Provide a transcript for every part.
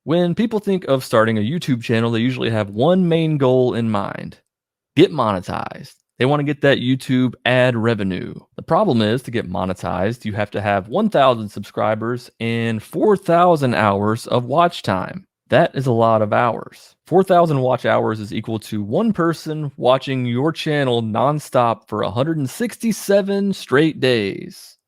When people think of starting a YouTube channel, they usually have one main goal in mind: get monetized. They want to get that YouTube ad revenue. The problem is, to get monetized, you have to have 1,000 subscribers and 4,000 hours of watch time. That is a lot of hours. 4,000 watch hours is equal to one person watching your channel nonstop for 167 straight days.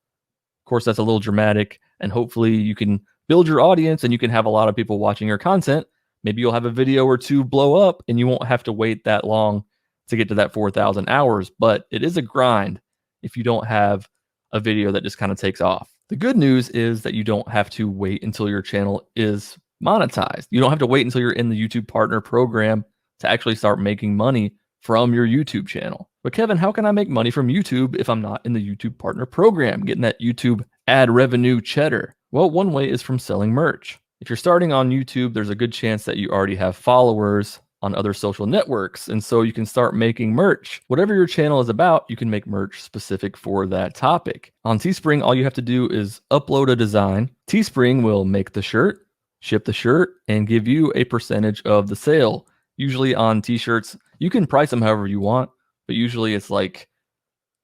Of course, that's a little dramatic, and hopefully you can build your audience and you can have a lot of people watching your content. Maybe you'll have a video or two blow up and you won't have to wait that long to get to that 4,000 hours, but it is a grind if you don't have a video that just kind of takes off. The good news is that you don't have to wait until your channel is monetized. You don't have to wait until you're in the YouTube Partner Program to actually start making money from your YouTube channel. But Kevin, how can I make money from YouTube if I'm not in the YouTube Partner Program, getting that YouTube ad revenue cheddar? Well, one way is from selling merch. If you're starting on YouTube, there's a good chance that you already have followers on other social networks, and so you can start making merch. Whatever your channel is about, you can make merch specific for that topic. On Teespring, all you have to do is upload a design. Teespring will make the shirt, ship the shirt, and give you a percentage of the sale. Usually on t-shirts, you can price them however you want, but usually it's like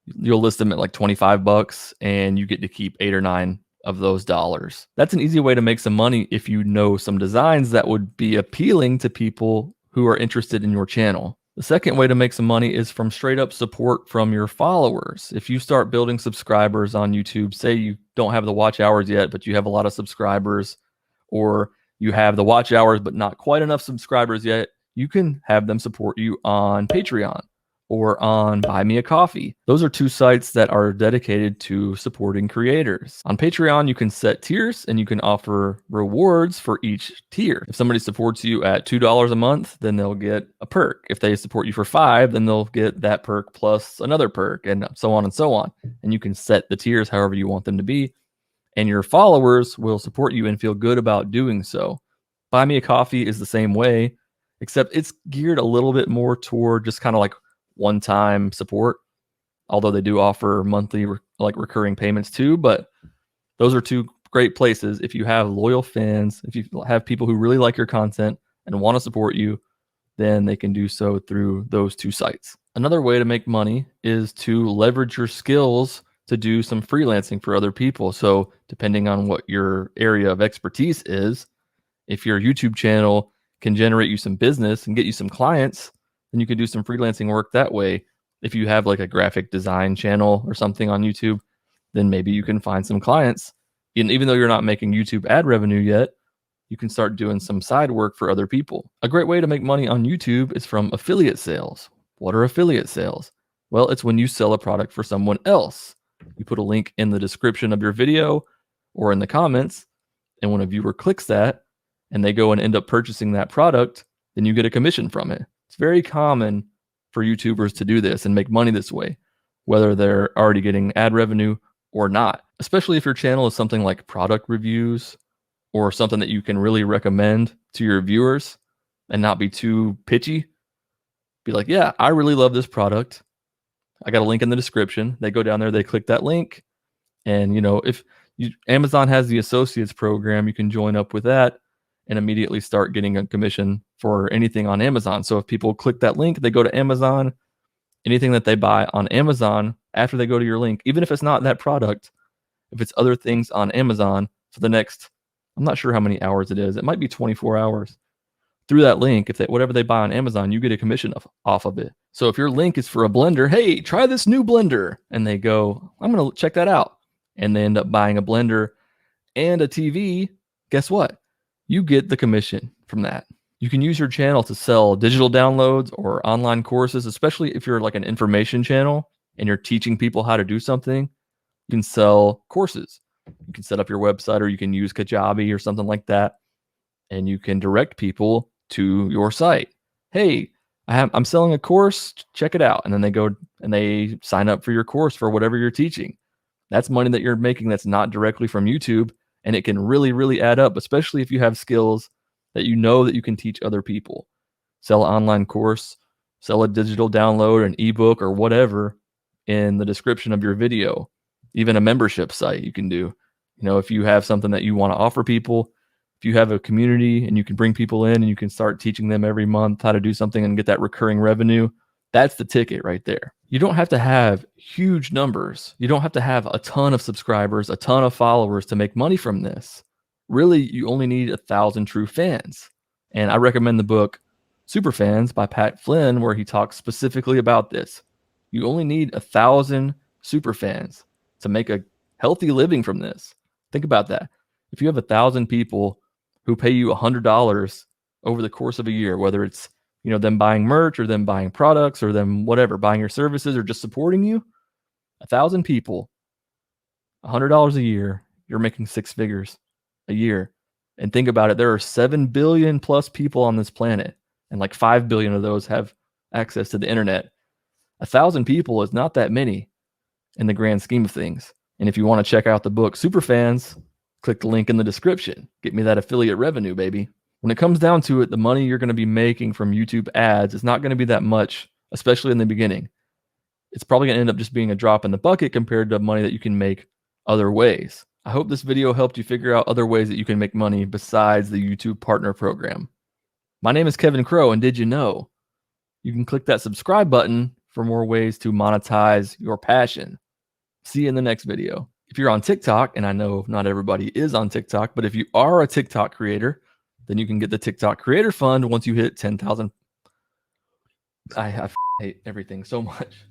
you'll list them at like 25 bucks and you get to keep 8 or 9 of those dollars. That's an easy way to make some money if you know some designs that would be appealing to people who are interested in your channel. The second way to make some money is from straight up support from your followers. If you start building subscribers on YouTube, say you don't have the watch hours yet, but you have a lot of subscribers, or you have the watch hours but not quite enough subscribers yet, you can have them support you on Patreon or on Buy Me a Coffee. Those are two sites that are dedicated to supporting creators. On Patreon, you can set tiers and you can offer rewards for each tier. If somebody supports you at $2 a month, then they'll get a perk. If they support you for $5, then they'll get that perk plus another perk, and so on and so on. And you can set the tiers however you want them to be, and your followers will support you and feel good about doing so. Buy Me a Coffee is the same way, except it's geared a little bit more toward just kind of like one-time support, although they do offer monthly recurring payments too. But those are two great places. If you have loyal fans, if you have people who really like your content and want to support you, then they can do so through those two sites. Another way to make money is to leverage your skills to do some freelancing for other people. So depending on what your area of expertise is, if your YouTube channel can generate you some business and get you some clients, then you can do some freelancing work that way. If you have like a graphic design channel or something on YouTube, then maybe you can find some clients. And even though you're not making YouTube ad revenue yet, you can start doing some side work for other people. A great way to make money on YouTube is from affiliate sales. What are affiliate sales? Well, it's when you sell a product for someone else. You put a link in the description of your video or in the comments, and when a viewer clicks that and they go and end up purchasing that product, then you get a commission from it. It's very common for YouTubers to do this and make money this way, whether they're already getting ad revenue or not, especially if your channel is something like product reviews or something that you can really recommend to your viewers and not be too pitchy. Be like, yeah, I really love this product. I got a link in the description. They go down there, they click that link. And, if Amazon has the Associates program, you can join up with that and immediately start getting a commission for anything on Amazon. So if people click that link, they go to Amazon, anything that they buy on Amazon after they go to your link, even if it's not that product, if it's other things on Amazon for the next, I'm not sure how many hours it is. It might be 24 hours. Through that link, if whatever they buy on Amazon, you get a commission off of it. So if your link is for a blender, hey, try this new blender, and they go, I'm going to check that out, and they end up buying a blender and a TV, guess what? You get the commission from that. You can use your channel to sell digital downloads or online courses, especially if you're like an information channel and you're teaching people how to do something. You can sell courses. You can set up your website, or you can use Kajabi or something like that, and you can direct people to your site. Hey, I'm selling a course, check it out. And then they go and they sign up for your course for whatever you're teaching. That's money that you're making that's not directly from YouTube, and it can really, really add up, especially if you have skills that you know that you can teach other people. Sell an online course, sell a digital download, an ebook, or whatever in the description of your video. Even a membership site you can do. If you have something that you want to offer people, If you have a community and you can bring people in and you can start teaching them every month how to do something and get that recurring revenue, that's the ticket right there. You don't have to have huge numbers. You don't have to have a ton of subscribers, a ton of followers to make money from this. Really, you only need 1,000 true fans. And I recommend the book Superfans by Pat Flynn, where he talks specifically about this. You only need 1,000 superfans to make a healthy living from this. Think about that. If you have 1,000 people who pay you $100 over the course of a year, whether it's them buying merch or them buying products or them whatever, buying your services or just supporting you, 1,000 people, $100 a year, you're making six figures a year. And think about it, there are 7 billion plus people on this planet, and like 5 billion of those have access to the internet. 1,000 people is not that many in the grand scheme of things. And if you want to check out the book Superfans, click the link in the description. Get me that affiliate revenue, baby. When it comes down to it, the money you're going to be making from YouTube ads is not going to be that much, especially in the beginning. It's probably going to end up just being a drop in the bucket compared to money that you can make other ways. I hope this video helped you figure out other ways that you can make money besides the YouTube Partner Program. My name is Kevin Crow, and did you know you can click that subscribe button for more ways to monetize your passion? See you in the next video. If you're on TikTok, and I know not everybody is on TikTok, but if you are a TikTok creator, then you can get the TikTok Creator Fund once you hit 10,000. I hate everything so much.